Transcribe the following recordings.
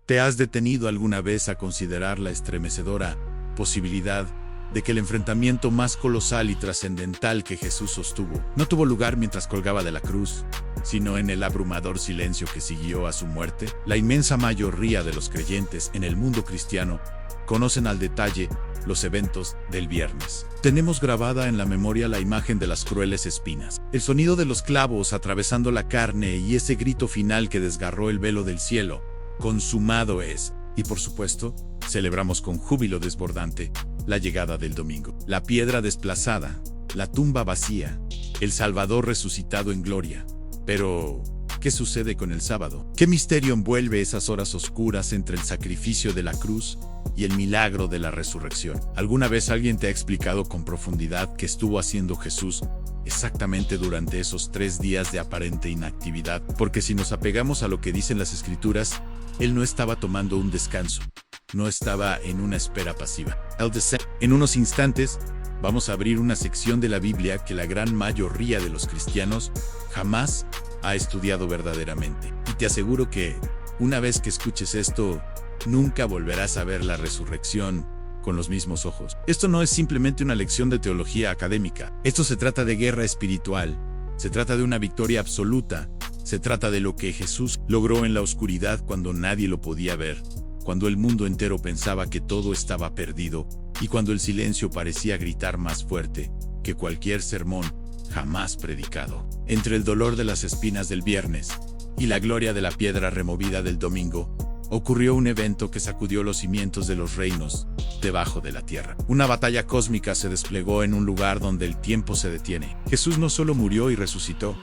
¿Te has detenido alguna vez a considerar la estremecedora posibilidad de que el enfrentamiento más colosal y trascendental que Jesús sostuvo no tuvo lugar mientras colgaba de la cruz, sino en el abrumador silencio que siguió a su muerte? La inmensa mayoría de los creyentes en el mundo cristiano conocen al detalle los eventos del viernes. Tenemos grabada en la memoria la imagen de las crueles espinas, el sonido de los clavos atravesando la carne y ese grito final que desgarró el velo del cielo. Consumado es. Y por supuesto, celebramos con júbilo desbordante la llegada del domingo. La piedra desplazada, la tumba vacía, el Salvador resucitado en gloria. Pero, ¿qué sucede con el sábado? ¿Qué misterio envuelve esas horas oscuras entre el sacrificio de la cruz y el milagro de la resurrección? ¿Alguna vez alguien te ha explicado con profundidad qué estuvo haciendo Jesús exactamente durante esos 3 días de aparente inactividad? Porque si nos apegamos a lo que dicen las Escrituras, Él no estaba tomando un descanso, no estaba en una espera pasiva. En unos instantes, vamos a abrir una sección de la Biblia que la gran mayoría de los cristianos jamás ha estudiado verdaderamente. Y te aseguro que, una vez que escuches esto, nunca volverás a ver la resurrección con los mismos ojos. Esto no es simplemente una lección de teología académica. Esto se trata de guerra espiritual. Se trata de una victoria absoluta. Se trata de lo que Jesús logró en la oscuridad cuando nadie lo podía ver, cuando el mundo entero pensaba que todo estaba perdido y cuando el silencio parecía gritar más fuerte que cualquier sermón jamás predicado. Entre el dolor de las espinas del viernes y la gloria de la piedra removida del domingo, ocurrió un evento que sacudió los cimientos de los reinos debajo de la tierra. Una batalla cósmica se desplegó en un lugar donde el tiempo se detiene. Jesús no solo murió y resucitó,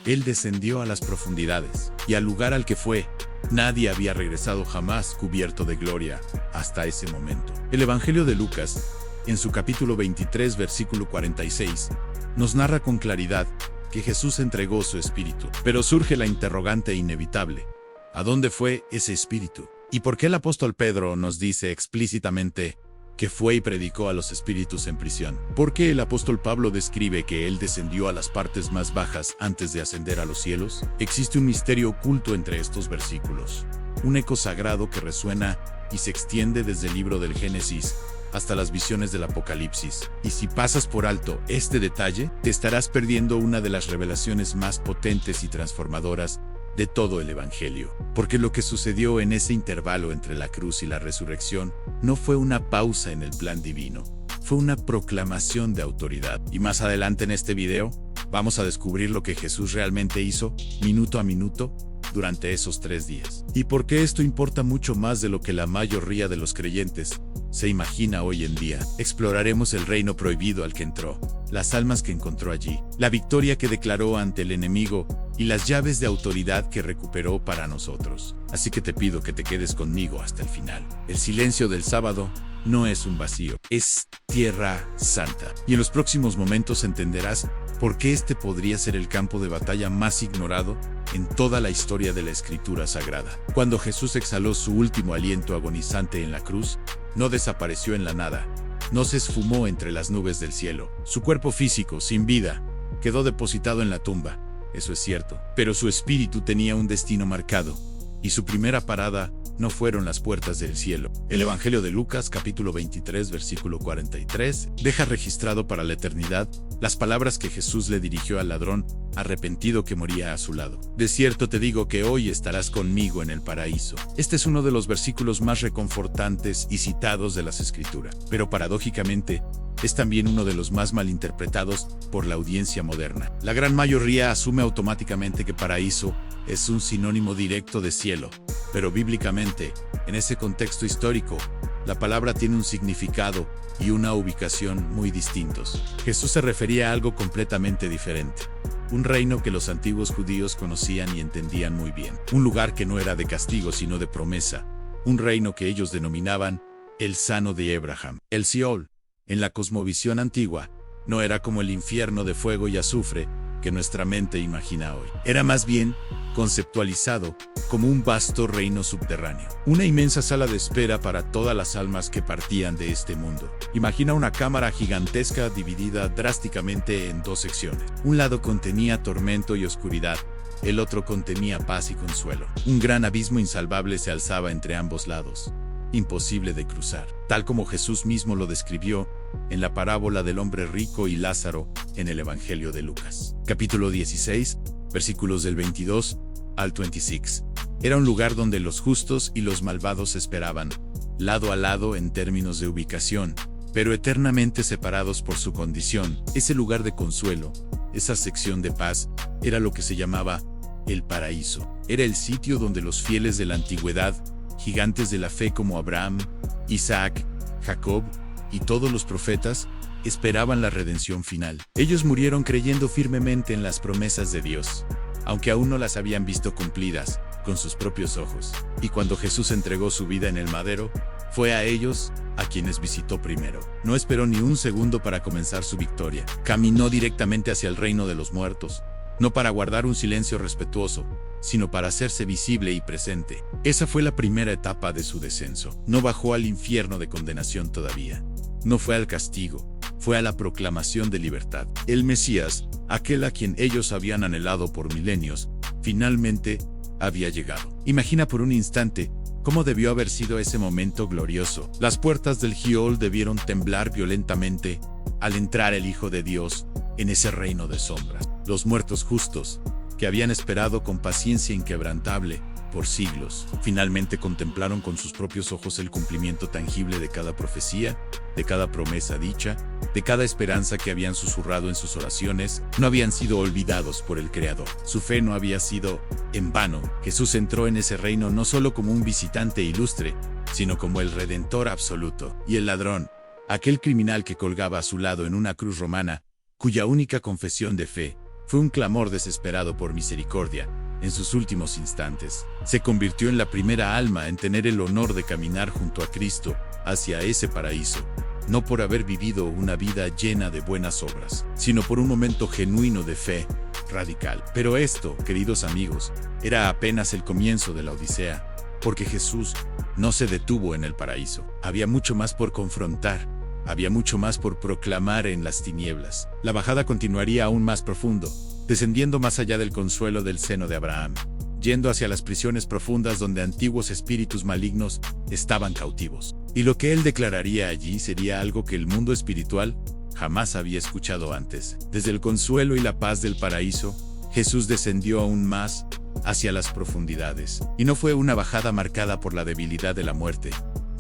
Él descendió a las profundidades, y al lugar al que fue, nadie había regresado jamás cubierto de gloria hasta ese momento. El Evangelio de Lucas, en su capítulo 23, versículo 46, nos narra con claridad que Jesús entregó su espíritu. Pero surge la interrogante inevitable: ¿a dónde fue ese espíritu? ¿Y por qué el apóstol Pedro nos dice explícitamente que fue y predicó a los espíritus en prisión? ¿Por qué el apóstol Pablo describe que él descendió a las partes más bajas antes de ascender a los cielos? Existe un misterio oculto entre estos versículos, un eco sagrado que resuena y se extiende desde el libro del Génesis hasta las visiones del Apocalipsis. Y si pasas por alto este detalle, te estarás perdiendo una de las revelaciones más potentes y transformadoras de todo el Evangelio. Porque lo que sucedió en ese intervalo entre la cruz y la resurrección no fue una pausa en el plan divino, fue una proclamación de autoridad. Y más adelante en este video, vamos a descubrir lo que Jesús realmente hizo, minuto a minuto, durante esos 3 días. Y por qué esto importa mucho más de lo que la mayoría de los creyentes se imagina hoy en día. Exploraremos el reino prohibido al que entró, las almas que encontró allí, la victoria que declaró ante el enemigo y las llaves de autoridad que recuperó para nosotros. Así que te pido que te quedes conmigo hasta el final. El silencio del sábado no es un vacío, es tierra santa. Y en los próximos momentos entenderás por qué este podría ser el campo de batalla más ignorado en toda la historia de la Escritura Sagrada. Cuando Jesús exhaló su último aliento agonizante en la cruz, no desapareció en la nada, no se esfumó entre las nubes del cielo. Su cuerpo físico, sin vida, quedó depositado en la tumba, eso es cierto, pero su espíritu tenía un destino marcado, y su primera parada no fueron las puertas del cielo. El Evangelio de Lucas, capítulo 23, versículo 43, deja registrado para la eternidad las palabras que Jesús le dirigió al ladrón arrepentido que moría a su lado. De cierto te digo que hoy estarás conmigo en el paraíso. Este es uno de los versículos más reconfortantes y citados de las Escrituras, pero paradójicamente, es también uno de los más malinterpretados por la audiencia moderna. La gran mayoría asume automáticamente que paraíso es un sinónimo directo de cielo, pero bíblicamente, en ese contexto histórico, la palabra tiene un significado y una ubicación muy distintos. Jesús se refería a algo completamente diferente. Un reino que los antiguos judíos conocían y entendían muy bien. Un lugar que no era de castigo sino de promesa. Un reino que ellos denominaban el sano de Abraham. El Seol, en la cosmovisión antigua, no era como el infierno de fuego y azufre que nuestra mente imagina hoy. Era más bien conceptualizado como un vasto reino subterráneo. Una inmensa sala de espera para todas las almas que partían de este mundo. Imagina una cámara gigantesca dividida drásticamente en 2 secciones. Un lado contenía tormento y oscuridad, el otro contenía paz y consuelo. Un gran abismo insalvable se alzaba entre ambos lados, imposible de cruzar, tal como Jesús mismo lo describió en la parábola del hombre rico y Lázaro en el Evangelio de Lucas. Capítulo 16, versículos del 22 al 26. Era un lugar donde los justos y los malvados esperaban, lado a lado en términos de ubicación, pero eternamente separados por su condición. Ese lugar de consuelo, esa sección de paz, era lo que se llamaba el paraíso. Era el sitio donde los fieles de la antigüedad, gigantes de la fe como Abraham, Isaac, Jacob y todos los profetas, esperaban la redención final. Ellos murieron creyendo firmemente en las promesas de Dios, aunque aún no las habían visto cumplidas con sus propios ojos. Y cuando Jesús entregó su vida en el madero, fue a ellos a quienes visitó primero. No esperó ni un segundo para comenzar su victoria. Caminó directamente hacia el reino de los muertos, no para guardar un silencio respetuoso, sino para hacerse visible y presente. Esa fue la primera etapa de su descenso. No bajó al infierno de condenación todavía. No fue al castigo, fue a la proclamación de libertad. El Mesías, aquel a quien ellos habían anhelado por milenios, finalmente había llegado. Imagina por un instante cómo debió haber sido ese momento glorioso. Las puertas del Sheol debieron temblar violentamente al entrar el Hijo de Dios en ese reino de sombras. Los muertos justos, que habían esperado con paciencia inquebrantable por siglos, finalmente contemplaron con sus propios ojos el cumplimiento tangible de cada profecía, de cada promesa dicha, de cada esperanza que habían susurrado en sus oraciones. No habían sido olvidados por el Creador. Su fe no había sido en vano. Jesús entró en ese reino no solo como un visitante ilustre, sino como el Redentor absoluto. Y el ladrón, aquel criminal que colgaba a su lado en una cruz romana, cuya única confesión de fe fue un clamor desesperado por misericordia, en sus últimos instantes, se convirtió en la primera alma en tener el honor de caminar junto a Cristo hacia ese paraíso, no por haber vivido una vida llena de buenas obras, sino por un momento genuino de fe radical. Pero esto, queridos amigos, era apenas el comienzo de la Odisea, porque Jesús no se detuvo en el paraíso. Había mucho más por confrontar, había mucho más por proclamar en las tinieblas. La bajada continuaría aún más profundo, descendiendo más allá del consuelo del seno de Abraham, yendo hacia las prisiones profundas donde antiguos espíritus malignos estaban cautivos. Y lo que él declararía allí sería algo que el mundo espiritual jamás había escuchado antes. Desde el consuelo y la paz del paraíso, Jesús descendió aún más hacia las profundidades. Y no fue una bajada marcada por la debilidad de la muerte,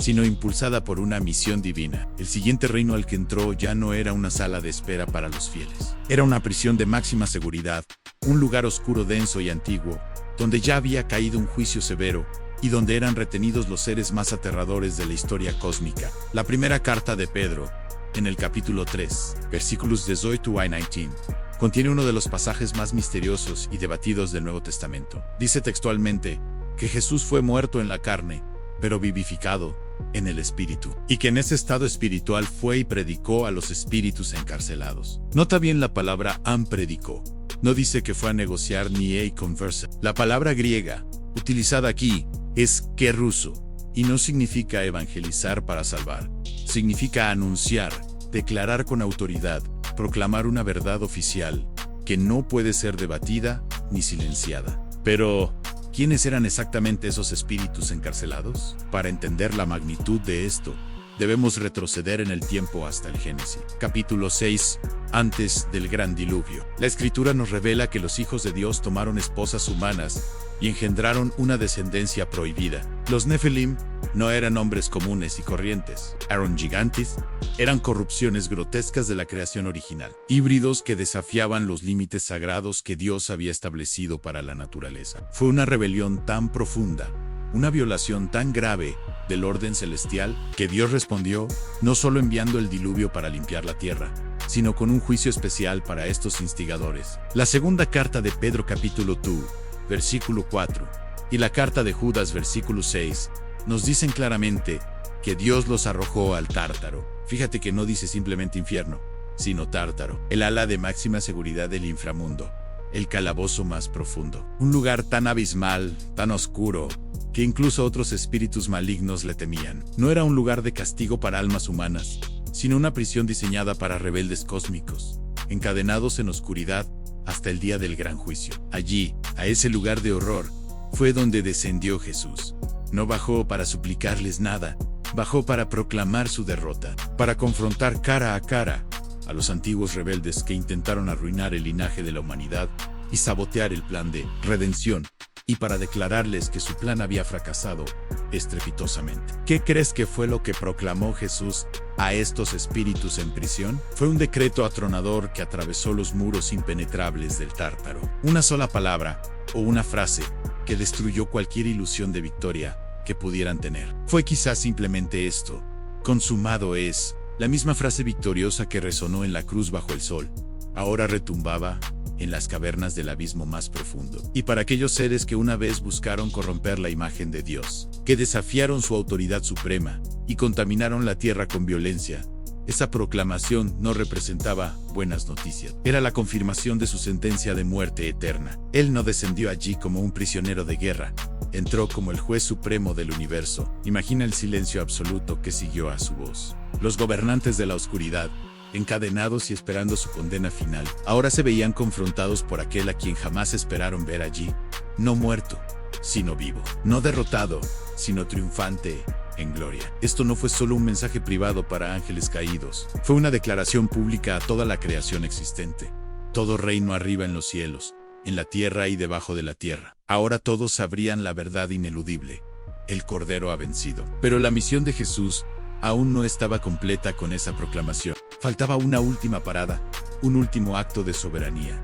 sino impulsada por una misión divina. El siguiente reino al que entró ya no era una sala de espera para los fieles. Era una prisión de máxima seguridad, un lugar oscuro, denso y antiguo, donde ya había caído un juicio severo, y donde eran retenidos los seres más aterradores de la historia cósmica. La primera carta de Pedro, en el capítulo 3, versículos 18 a 19, contiene uno de los pasajes más misteriosos y debatidos del Nuevo Testamento. Dice textualmente que Jesús fue muerto en la carne, pero vivificado en el espíritu, y que en ese estado espiritual fue y predicó a los espíritus encarcelados. Nota bien la palabra predicó. No dice que fue a negociar ni a conversa. La palabra griega, utilizada aquí, es keruso, y no significa evangelizar para salvar. Significa anunciar, declarar con autoridad, proclamar una verdad oficial, que no puede ser debatida ni silenciada. Pero ¿quiénes eran exactamente esos espíritus encarcelados? Para entender la magnitud de esto, debemos retroceder en el tiempo hasta el Génesis, capítulo 6, antes del gran diluvio. La Escritura nos revela que los hijos de Dios tomaron esposas humanas y engendraron una descendencia prohibida. Los Nefilim no eran hombres comunes y corrientes, eran gigantes, eran corrupciones grotescas de la creación original, híbridos que desafiaban los límites sagrados que Dios había establecido para la naturaleza. Fue una rebelión tan profunda, una violación tan grave del orden celestial, que Dios respondió no solo enviando el diluvio para limpiar la tierra, sino con un juicio especial para estos instigadores. La segunda carta de Pedro capítulo 2, versículo 4, y la carta de Judas versículo 6, nos dicen claramente que Dios los arrojó al Tártaro. Fíjate que no dice simplemente infierno, sino Tártaro, el ala de máxima seguridad del inframundo, el calabozo más profundo. Un lugar tan abismal, tan oscuro, que incluso otros espíritus malignos le temían. No era un lugar de castigo para almas humanas, sino una prisión diseñada para rebeldes cósmicos, encadenados en oscuridad, hasta el día del gran juicio. Allí, a ese lugar de horror, fue donde descendió Jesús. No bajó para suplicarles nada, bajó para proclamar su derrota, para confrontar cara a cara a los antiguos rebeldes que intentaron arruinar el linaje de la humanidad y sabotear el plan de redención, y para declararles que su plan había fracasado estrepitosamente. ¿Qué crees que fue lo que proclamó Jesús a estos espíritus en prisión? Fue un decreto atronador que atravesó los muros impenetrables del Tártaro. Una sola palabra o una frase que destruyó cualquier ilusión de victoria que pudieran tener. Fue quizás simplemente esto: consumado es. La misma frase victoriosa que resonó en la cruz bajo el sol, ahora retumbaba en las cavernas del abismo más profundo. Y para aquellos seres que una vez buscaron corromper la imagen de Dios, que desafiaron su autoridad suprema y contaminaron la tierra con violencia, esa proclamación no representaba buenas noticias. Era la confirmación de su sentencia de muerte eterna. Él no descendió allí como un prisionero de guerra, entró como el juez supremo del universo. Imagina el silencio absoluto que siguió a su voz. Los gobernantes de la oscuridad, encadenados y esperando su condena final, ahora se veían confrontados por aquel a quien jamás esperaron ver allí, no muerto, sino vivo, no derrotado, sino triunfante en gloria. Esto no fue solo un mensaje privado para ángeles caídos, fue una declaración pública a toda la creación existente. Todo reino arriba en los cielos, en la tierra y debajo de la tierra. Ahora todos sabrían la verdad ineludible: el Cordero ha vencido. Pero la misión de Jesús aún no estaba completa con esa proclamación. Faltaba una última parada, un último acto de soberanía.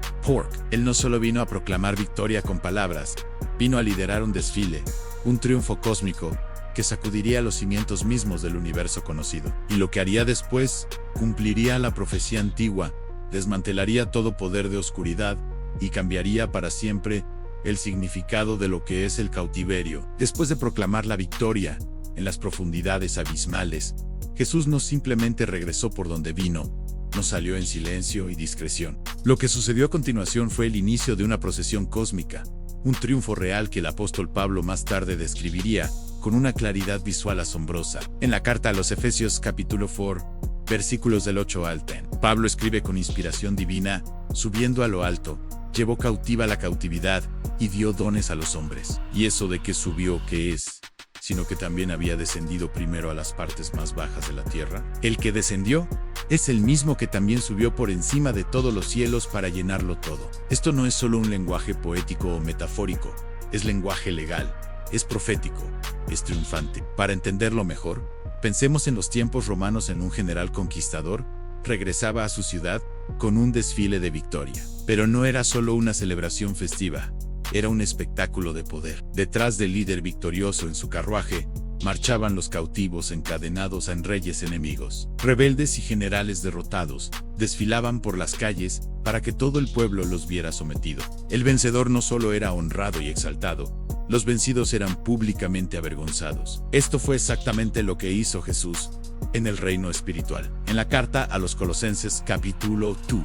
Él no solo vino a proclamar victoria con palabras, vino a liderar un desfile, un triunfo cósmico que sacudiría los cimientos mismos del universo conocido. Y lo que haría después cumpliría la profecía antigua, desmantelaría todo poder de oscuridad y cambiaría para siempre el significado de lo que es el cautiverio. Después de proclamar la victoria en las profundidades abismales, Jesús no simplemente regresó por donde vino, no salió en silencio y discreción. Lo que sucedió a continuación fue el inicio de una procesión cósmica, un triunfo real que el apóstol Pablo más tarde describiría con una claridad visual asombrosa. En la carta a los Efesios capítulo 4, versículos del 8 al 10, Pablo escribe con inspiración divina: subiendo a lo alto, llevó cautiva la cautividad y dio dones a los hombres. ¿Y eso de que subió qué es? Sino que también había descendido primero a las partes más bajas de la tierra. El que descendió es el mismo que también subió por encima de todos los cielos para llenarlo todo. Esto no es solo un lenguaje poético o metafórico, es lenguaje legal, es profético, es triunfante. Para entenderlo mejor, pensemos en los tiempos romanos. En un general conquistador regresaba a su ciudad con un desfile de victoria. Pero no era solo una celebración festiva, era un espectáculo de poder. Detrás del líder victorioso en su carruaje, marchaban los cautivos encadenados en reyes enemigos. Rebeldes y generales derrotados desfilaban por las calles para que todo el pueblo los viera sometido. El vencedor no solo era honrado y exaltado, los vencidos eran públicamente avergonzados. Esto fue exactamente lo que hizo Jesús en el reino espiritual. En la carta a los Colosenses capítulo 2,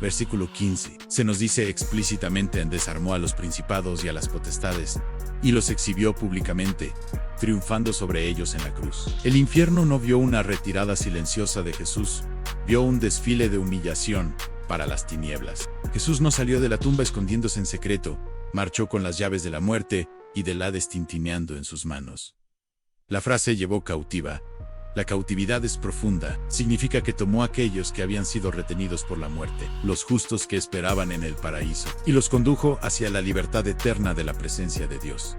versículo 15, se nos dice explícitamente: desarmó a los principados y a las potestades, y los exhibió públicamente, triunfando sobre ellos en la cruz. El infierno no vio una retirada silenciosa de Jesús, vio un desfile de humillación para las tinieblas. Jesús no salió de la tumba escondiéndose en secreto, marchó con las llaves de la muerte y del Hades tintineando en sus manos. La frase llevó cautiva. La cautividad es profunda, significa que tomó a aquellos que habían sido retenidos por la muerte, los justos que esperaban en el paraíso, y los condujo hacia la libertad eterna de la presencia de Dios.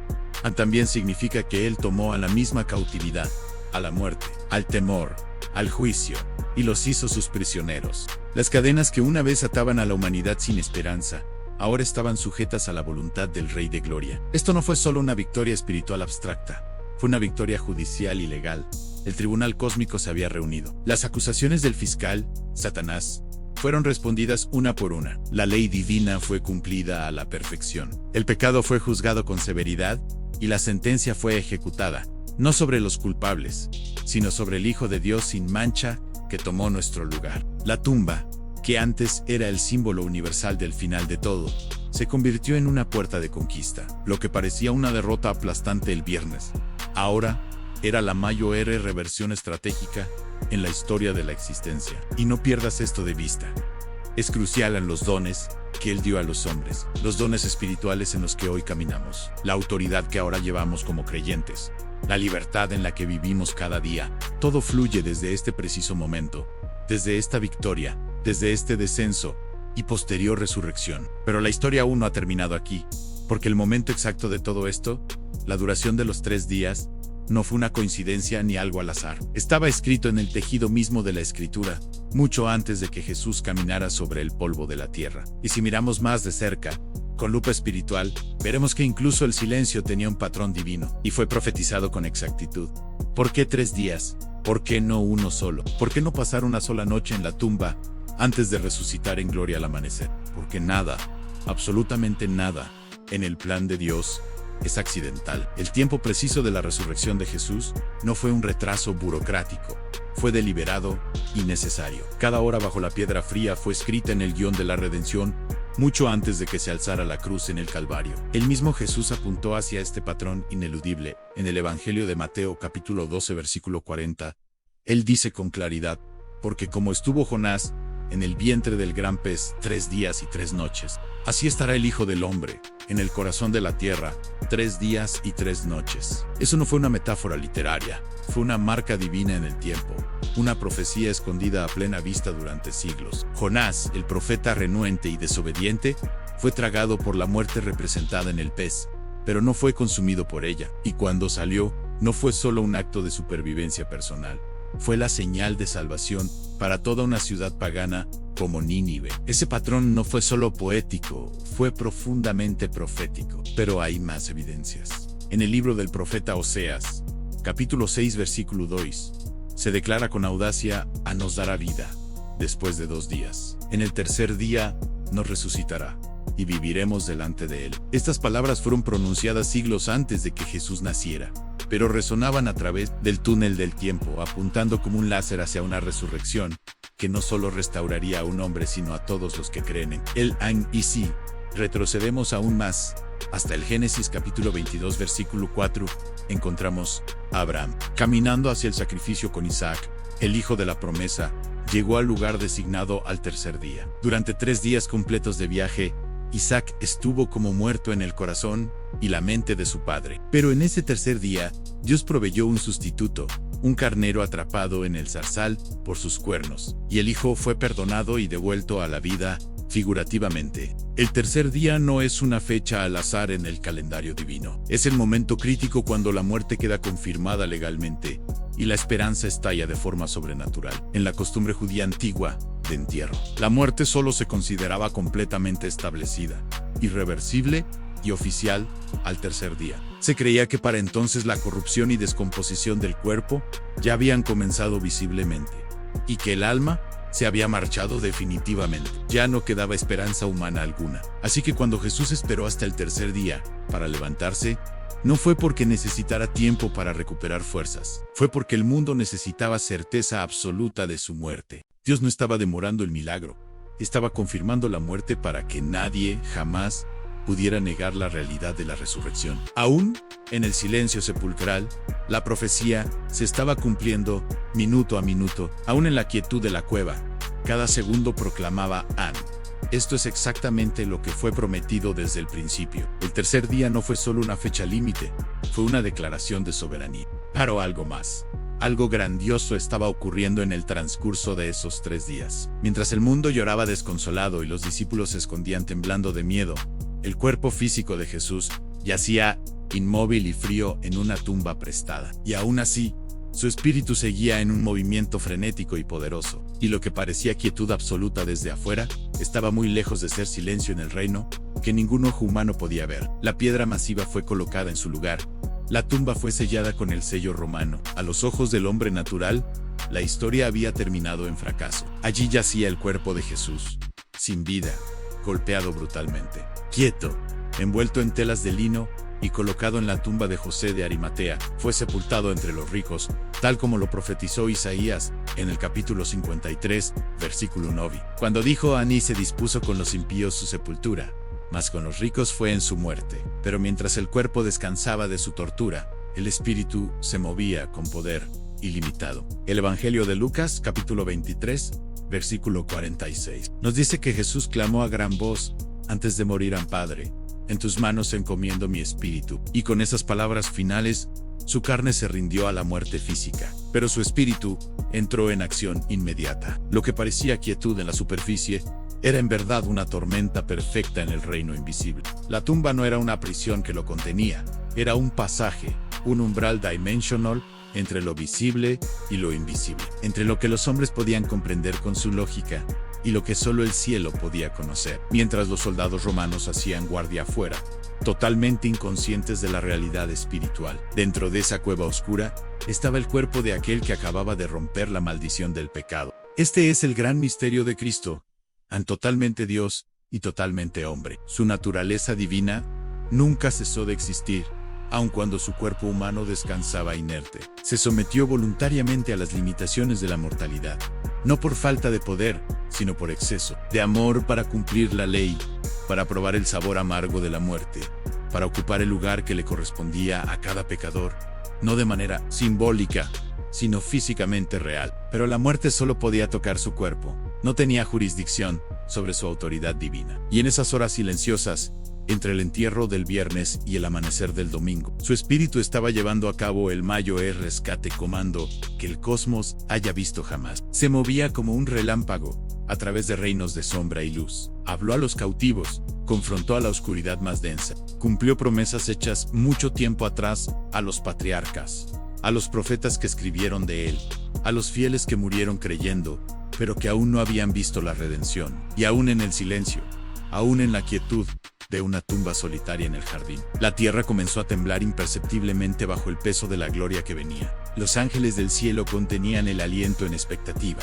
También significa que Él tomó a la misma cautividad, a la muerte, al temor, al juicio, y los hizo sus prisioneros. Las cadenas que una vez ataban a la humanidad sin esperanza, ahora estaban sujetas a la voluntad del Rey de Gloria. Esto no fue solo una victoria espiritual abstracta, fue una victoria judicial y legal. El tribunal cósmico se había reunido. Las acusaciones del fiscal, Satanás, fueron respondidas una por una. La ley divina fue cumplida a la perfección. El pecado fue juzgado con severidad y la sentencia fue ejecutada, no sobre los culpables, sino sobre el Hijo de Dios sin mancha que tomó nuestro lugar. La tumba, que antes era el símbolo universal del final de todo, se convirtió en una puerta de conquista. Lo que parecía una derrota aplastante el viernes, ahora era la mayor reversión estratégica en la historia de la existencia. Y no pierdas esto de vista. es crucial en los dones que Él dio a los hombres, los dones espirituales en los que hoy caminamos, la autoridad que ahora llevamos como creyentes, la libertad en la que vivimos cada día. Todo fluye desde este preciso momento, desde esta victoria, desde este descenso y posterior resurrección. Pero la historia aún no ha terminado aquí, porque el momento exacto de todo esto, la duración de los 3 días, no fue una coincidencia ni algo al azar. Estaba escrito en el tejido mismo de la Escritura, mucho antes de que Jesús caminara sobre el polvo de la tierra. Y si miramos más de cerca, con lupa espiritual, veremos que incluso el silencio tenía un patrón divino, y fue profetizado con exactitud. ¿Por qué 3 días? ¿Por qué no uno solo? ¿Por qué no pasar una sola noche en la tumba antes de resucitar en gloria al amanecer? Porque nada, absolutamente nada, en el plan de Dios es accidental. El tiempo preciso de la resurrección de Jesús no fue un retraso burocrático, fue deliberado y necesario. Cada hora bajo la piedra fría fue escrita en el guión de la redención, mucho antes de que se alzara la cruz en el Calvario. El mismo Jesús apuntó hacia este patrón ineludible. En el Evangelio de Mateo capítulo 12 versículo 40, Él dice con claridad, porque como estuvo Jonás en el vientre del gran pez 3 días y 3 noches, así estará el Hijo del Hombre en el corazón de la tierra 3 días y 3 noches. Eso no fue una metáfora literaria, fue una marca divina en el tiempo, una profecía escondida a plena vista durante siglos. Jonás, el profeta renuente y desobediente, fue tragado por la muerte representada en el pez, pero no fue consumido por ella, y cuando salió, no fue solo un acto de supervivencia personal, fue la señal de salvación para toda una ciudad pagana como Nínive. Ese patrón no fue solo poético, fue profundamente profético. Pero hay más evidencias. En el libro del profeta Oseas, capítulo 6, versículo 2, se declara con audacia: "A nos dará vida después de 2 días. En el tercer día nos resucitará y viviremos delante de Él". Estas palabras fueron pronunciadas siglos antes de que Jesús naciera, pero resonaban a través del túnel del tiempo, apuntando como un láser hacia una resurrección que no solo restauraría a un hombre, sino a todos los que creen en Él. Y si retrocedemos aún más, hasta el Génesis capítulo 22 versículo 4, encontramos a Abraham caminando hacia el sacrificio con Isaac, el hijo de la promesa. Llegó al lugar designado al tercer día. Durante 3 días completos de viaje, Isaac estuvo como muerto en el corazón y la mente de su padre. Pero en ese tercer día, Dios proveyó un sustituto, un carnero atrapado en el zarzal por sus cuernos, y el hijo fue perdonado y devuelto a la vida, figurativamente. El tercer día no es una fecha al azar en el calendario divino. Es el momento crítico cuando la muerte queda confirmada legalmente y la esperanza estalla de forma sobrenatural. En la costumbre judía antigua de entierro, la muerte solo se consideraba completamente establecida, irreversible y oficial al tercer día. Se creía que para entonces la corrupción y descomposición del cuerpo ya habían comenzado visiblemente, y que el alma se había marchado definitivamente. Ya no quedaba esperanza humana alguna. Así que cuando Jesús esperó hasta el tercer día para levantarse, no fue porque necesitara tiempo para recuperar fuerzas, fue porque el mundo necesitaba certeza absoluta de su muerte. Dios no estaba demorando el milagro, estaba confirmando la muerte para que nadie jamás pudiera negar la realidad de la resurrección. Aún en el silencio sepulcral, la profecía se estaba cumpliendo minuto a minuto. Aún en la quietud de la cueva, cada segundo proclamaba An. Esto es exactamente lo que fue prometido desde el principio. El tercer día no fue solo una fecha límite, fue una declaración de soberanía. Pero algo más. Algo grandioso estaba ocurriendo en el transcurso de esos 3 días. Mientras el mundo lloraba desconsolado y los discípulos se escondían temblando de miedo, el cuerpo físico de Jesús yacía inmóvil y frío en una tumba prestada. Y aún así, su espíritu seguía en un movimiento frenético y poderoso, y lo que parecía quietud absoluta desde afuera, estaba muy lejos de ser silencio en el reino, que ningún ojo humano podía ver. La piedra masiva fue colocada en su lugar. La tumba fue sellada con el sello romano. A los ojos del hombre natural, la historia había terminado en fracaso. Allí yacía el cuerpo de Jesús, sin vida, golpeado brutalmente, quieto, envuelto en telas de lino y colocado en la tumba de José de Arimatea. Fue sepultado entre los ricos, tal como lo profetizó Isaías en el capítulo 53, versículo 9. Cuando dijo: Aní se dispuso con los impíos su sepultura, mas con los ricos fue en su muerte. Pero mientras el cuerpo descansaba de su tortura, el espíritu se movía con poder ilimitado. El Evangelio de Lucas, capítulo 23, versículo 46. Nos dice que Jesús clamó a gran voz antes de morir al Padre: en tus manos encomiendo mi espíritu. Y con esas palabras finales, su carne se rindió a la muerte física, pero su espíritu entró en acción inmediata. Lo que parecía quietud en la superficie era en verdad una tormenta perfecta en el reino invisible. La tumba no era una prisión que lo contenía, era un pasaje, un umbral dimensional entre lo visible y lo invisible, entre lo que los hombres podían comprender con su lógica y lo que solo el cielo podía conocer. Mientras los soldados romanos hacían guardia afuera, totalmente inconscientes de la realidad espiritual, dentro de esa cueva oscura estaba el cuerpo de aquel que acababa de romper la maldición del pecado. Este es el gran misterio de Cristo, totalmente Dios y totalmente hombre. Su naturaleza divina nunca cesó de existir, aun cuando su cuerpo humano descansaba inerte. Se sometió voluntariamente a las limitaciones de la mortalidad, no por falta de poder, sino por exceso de amor para cumplir la ley, para probar el sabor amargo de la muerte, para ocupar el lugar que le correspondía a cada pecador, no de manera simbólica, sino físicamente real. Pero la muerte solo podía tocar su cuerpo, no tenía jurisdicción sobre su autoridad divina. Y en esas horas silenciosas, entre el entierro del viernes y el amanecer del domingo, su espíritu estaba llevando a cabo el mayor rescate comando que el cosmos haya visto jamás. Se movía como un relámpago a través de reinos de sombra y luz. Habló a los cautivos, confrontó a la oscuridad más densa, cumplió promesas hechas mucho tiempo atrás a los patriarcas, a los profetas que escribieron de él, a los fieles que murieron creyendo, pero que aún no habían visto la redención. Y aún en el silencio, aún en la quietud de una tumba solitaria en el jardín, la tierra comenzó a temblar imperceptiblemente bajo el peso de la gloria que venía. Los ángeles del cielo contenían el aliento en expectativa.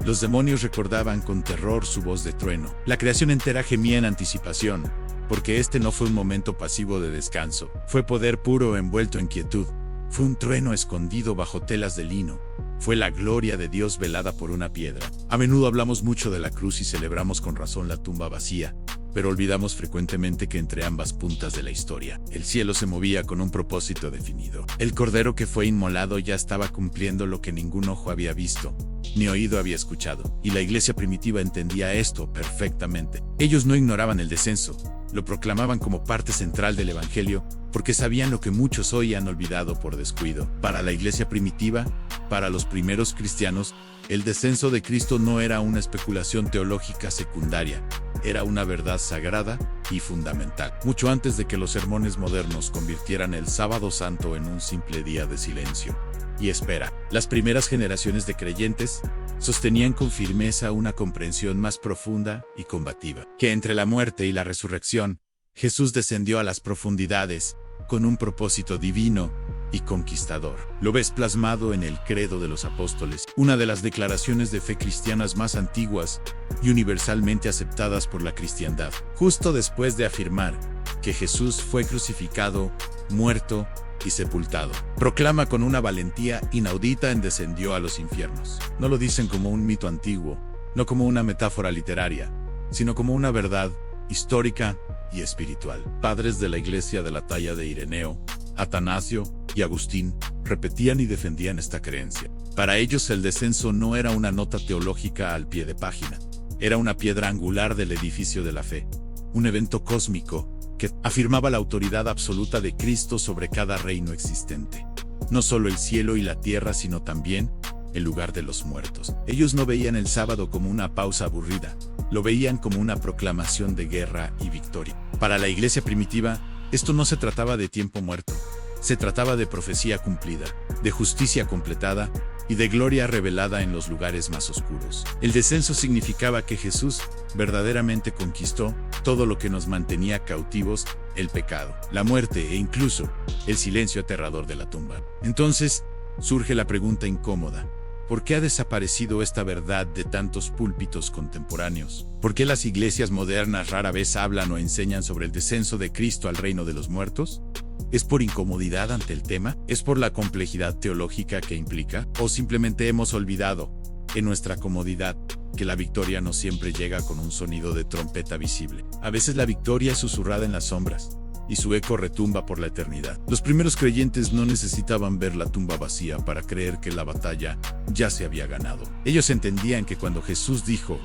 Los demonios recordaban con terror su voz de trueno. La creación entera gemía en anticipación, porque este no fue un momento pasivo de descanso. Fue poder puro envuelto en quietud. Fue un trueno escondido bajo telas de lino. Fue la gloria de Dios velada por una piedra. A menudo hablamos mucho de la cruz y celebramos con razón la tumba vacía, pero olvidamos frecuentemente que entre ambas puntas de la historia, el cielo se movía con un propósito definido. El cordero que fue inmolado ya estaba cumpliendo lo que ningún ojo había visto, ni oído había escuchado, y la iglesia primitiva entendía esto perfectamente. Ellos no ignoraban el descenso, lo proclamaban como parte central del evangelio, porque sabían lo que muchos hoy han olvidado por descuido. Para la iglesia primitiva, para los primeros cristianos, el descenso de Cristo no era una especulación teológica secundaria, era una verdad sagrada y fundamental. Mucho antes de que los sermones modernos convirtieran el Sábado Santo en un simple día de silencio y espera, las primeras generaciones de creyentes sostenían con firmeza una comprensión más profunda y combativa, que entre la muerte y la resurrección, Jesús descendió a las profundidades con un propósito divino y conquistador. Lo ves plasmado en el Credo de los Apóstoles, una de las declaraciones de fe cristianas más antiguas y universalmente aceptadas por la cristiandad. Justo después de afirmar que Jesús fue crucificado, muerto y sepultado, proclama con una valentía inaudita: descendió a los infiernos. No lo dicen como un mito antiguo, no como una metáfora literaria, sino como una verdad histórica y espiritual. Padres de la iglesia de la talla de Ireneo, Atanasio y Agustín repetían y defendían esta creencia. Para ellos el descenso no era una nota teológica al pie de página, era una piedra angular del edificio de la fe, un evento cósmico que afirmaba la autoridad absoluta de Cristo sobre cada reino existente. No solo el cielo y la tierra, sino también el lugar de los muertos. Ellos no veían el sábado como una pausa aburrida, lo veían como una proclamación de guerra y victoria. Para la iglesia primitiva, esto no se trataba de tiempo muerto, se trataba de profecía cumplida, de justicia completada y de gloria revelada en los lugares más oscuros. El descenso significaba que Jesús verdaderamente conquistó todo lo que nos mantenía cautivos: el pecado, la muerte e incluso el silencio aterrador de la tumba. Entonces, surge la pregunta incómoda: ¿por qué ha desaparecido esta verdad de tantos púlpitos contemporáneos? ¿Por qué las iglesias modernas rara vez hablan o enseñan sobre el descenso de Cristo al reino de los muertos? ¿Es por incomodidad ante el tema? ¿Es por la complejidad teológica que implica? ¿O simplemente hemos olvidado, en nuestra comodidad, que la victoria no siempre llega con un sonido de trompeta visible? A veces la victoria es susurrada en las sombras, y su eco retumba por la eternidad. Los primeros creyentes no necesitaban ver la tumba vacía para creer que la batalla ya se había ganado. Ellos entendían que cuando Jesús dijo,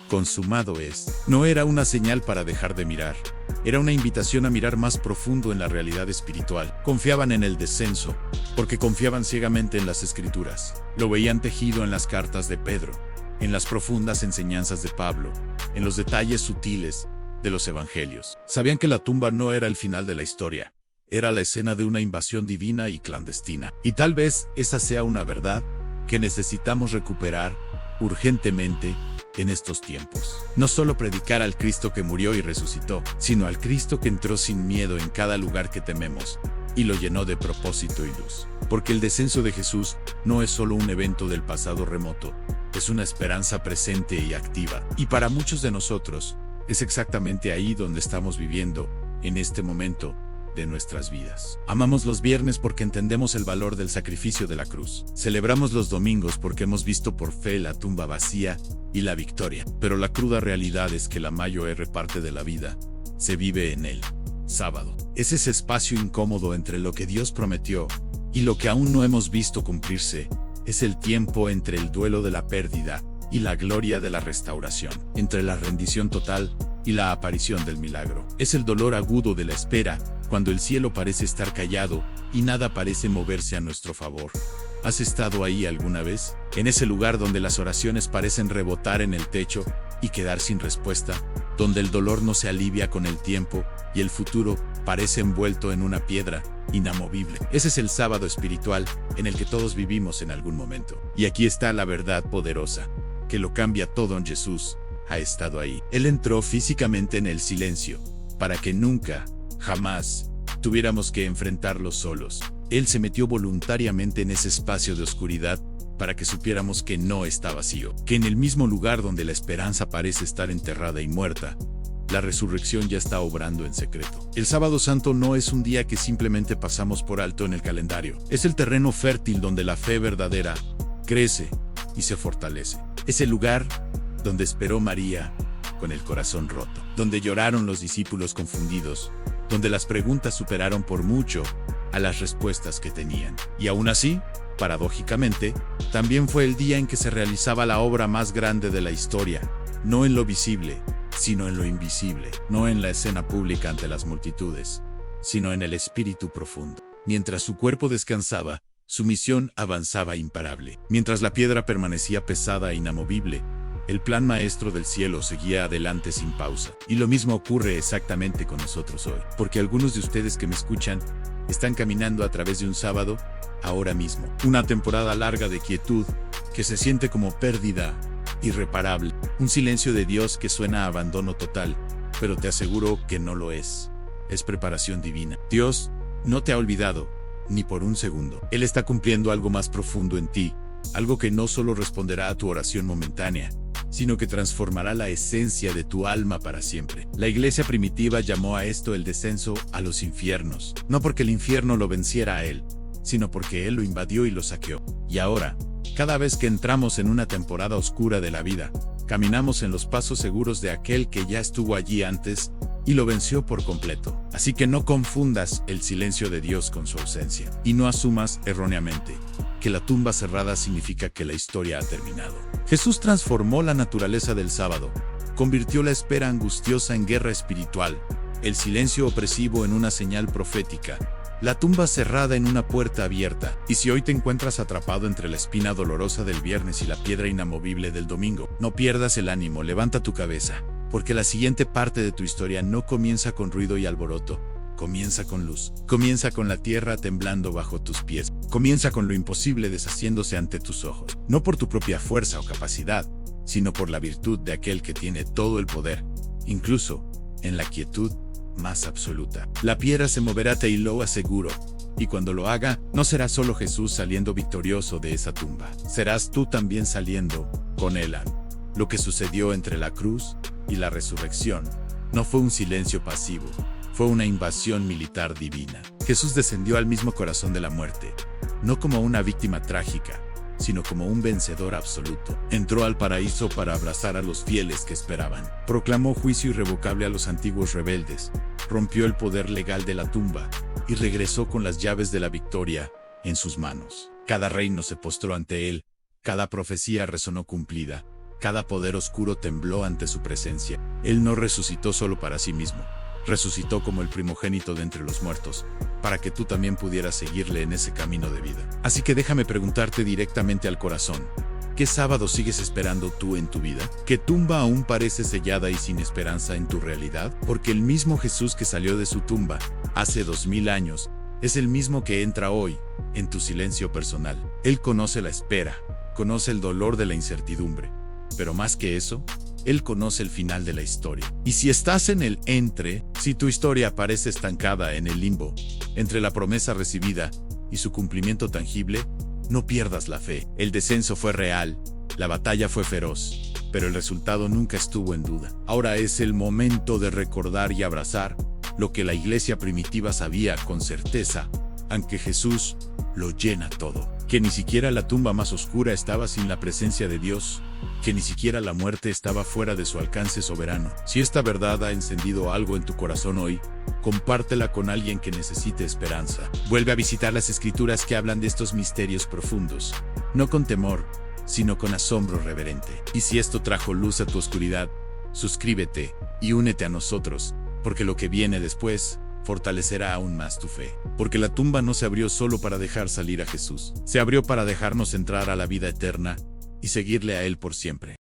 "consumado es", no era una señal para dejar de mirar. Era una invitación a mirar más profundo en la realidad espiritual. Confiaban en el descenso, porque confiaban ciegamente en las Escrituras. Lo veían tejido en las cartas de Pedro, en las profundas enseñanzas de Pablo, en los detalles sutiles de los evangelios. Sabían que la tumba no era el final de la historia, era la escena de una invasión divina y clandestina. Y tal vez esa sea una verdad que necesitamos recuperar urgentemente en estos tiempos. No solo predicar al Cristo que murió y resucitó, sino al Cristo que entró sin miedo en cada lugar que tememos y lo llenó de propósito y luz. Porque el descenso de Jesús no es solo un evento del pasado remoto, es una esperanza presente y activa. Y para muchos de nosotros, es exactamente ahí donde estamos viviendo, en este momento de nuestras vidas. Amamos los viernes porque entendemos el valor del sacrificio de la cruz. Celebramos los domingos porque hemos visto por fe la tumba vacía y la victoria. Pero la cruda realidad es que la mayor parte de la vida se vive en el sábado. Es ese espacio incómodo entre lo que Dios prometió y lo que aún no hemos visto cumplirse. Es el tiempo entre el duelo de la pérdida y la gloria de la restauración, entre la rendición total y la aparición del milagro. Es el dolor agudo de la espera, cuando el cielo parece estar callado y nada parece moverse a nuestro favor. ¿Has estado ahí alguna vez? En ese lugar donde las oraciones parecen rebotar en el techo y quedar sin respuesta, donde el dolor no se alivia con el tiempo y el futuro parece envuelto en una piedra inamovible. Ese es el sábado espiritual en el que todos vivimos en algún momento. Y aquí está la verdad poderosa, que lo cambia todo en Jesús. Ha estado ahí. Él entró físicamente en el silencio, para que nunca, jamás, tuviéramos que enfrentarlo solos. Él se metió voluntariamente en ese espacio de oscuridad, para que supiéramos que no está vacío, que en el mismo lugar donde la esperanza parece estar enterrada y muerta, la resurrección ya está obrando en secreto. El Sábado Santo no es un día que simplemente pasamos por alto en el calendario. Es el terreno fértil donde la fe verdadera crece y se fortalece. Es el lugar donde esperó María con el corazón roto, donde lloraron los discípulos confundidos, donde las preguntas superaron por mucho a las respuestas que tenían. Y aún así, paradójicamente, también fue el día en que se realizaba la obra más grande de la historia, no en lo visible, sino en lo invisible, no en la escena pública ante las multitudes, sino en el espíritu profundo. Mientras su cuerpo descansaba, su misión avanzaba imparable. Mientras la piedra permanecía pesada e inamovible, el plan maestro del cielo seguía adelante sin pausa. Y lo mismo ocurre exactamente con nosotros hoy, porque algunos de ustedes que me escuchan están caminando a través de un sábado, ahora mismo. Una temporada larga de quietud que se siente como pérdida irreparable. Un silencio de Dios que suena a abandono total, pero te aseguro que no lo es. Es preparación divina. Dios no te ha olvidado, ni por un segundo. Él está cumpliendo algo más profundo en ti, algo que no solo responderá a tu oración momentánea, sino que transformará la esencia de tu alma para siempre. La iglesia primitiva llamó a esto el descenso a los infiernos, no porque el infierno lo venciera a él, sino porque él lo invadió y lo saqueó. Y ahora, cada vez que entramos en una temporada oscura de la vida, caminamos en los pasos seguros de aquel que ya estuvo allí antes y lo venció por completo. Así que no confundas el silencio de Dios con su ausencia, y no asumas erróneamente que la tumba cerrada significa que la historia ha terminado. Jesús transformó la naturaleza del sábado, convirtió la espera angustiosa en guerra espiritual, el silencio opresivo en una señal profética, la tumba cerrada en una puerta abierta. Y si hoy te encuentras atrapado entre la espina dolorosa del viernes y la piedra inamovible del domingo, no pierdas el ánimo, levanta tu cabeza, porque la siguiente parte de tu historia no comienza con ruido y alboroto, comienza con luz, comienza con la tierra temblando bajo tus pies, comienza con lo imposible deshaciéndose ante tus ojos, no por tu propia fuerza o capacidad, sino por la virtud de aquel que tiene todo el poder, incluso en la quietud más absoluta. La piedra se moverá, te lo aseguro, y cuando lo haga, no será solo Jesús saliendo victorioso de esa tumba, serás tú también saliendo con él. Lo que sucedió entre la cruz y la resurrección no fue un silencio pasivo, fue una invasión militar divina. Jesús descendió al mismo corazón de la muerte, no como una víctima trágica, sino como un vencedor absoluto. Entró al paraíso para abrazar a los fieles que esperaban. Proclamó juicio irrevocable a los antiguos rebeldes, rompió el poder legal de la tumba y regresó con las llaves de la victoria en sus manos. Cada reino se postró ante él, cada profecía resonó cumplida, cada poder oscuro tembló ante su presencia. Él no resucitó solo para sí mismo, resucitó como el primogénito de entre los muertos, para que tú también pudieras seguirle en ese camino de vida. Así que déjame preguntarte directamente al corazón, ¿qué sábado sigues esperando tú en tu vida? ¿Qué tumba aún parece sellada y sin esperanza en tu realidad? Porque el mismo Jesús que salió de su tumba hace 2000 años, es el mismo que entra hoy en tu silencio personal. Él conoce la espera, conoce el dolor de la incertidumbre, pero más que eso, Él conoce el final de la historia. Y si estás en el entre, si tu historia parece estancada en el limbo, entre la promesa recibida y su cumplimiento tangible, no pierdas la fe. El descenso fue real, la batalla fue feroz, pero el resultado nunca estuvo en duda. Ahora es el momento de recordar y abrazar lo que la iglesia primitiva sabía con certeza, aunque Jesús lo llena todo. Que ni siquiera la tumba más oscura estaba sin la presencia de Dios, que ni siquiera la muerte estaba fuera de su alcance soberano. Si esta verdad ha encendido algo en tu corazón hoy, compártela con alguien que necesite esperanza. Vuelve a visitar las escrituras que hablan de estos misterios profundos, no con temor, sino con asombro reverente. Y si esto trajo luz a tu oscuridad, suscríbete y únete a nosotros, porque lo que viene después fortalecerá aún más tu fe. Porque la tumba no se abrió solo para dejar salir a Jesús, se abrió para dejarnos entrar a la vida eterna y seguirle a Él por siempre.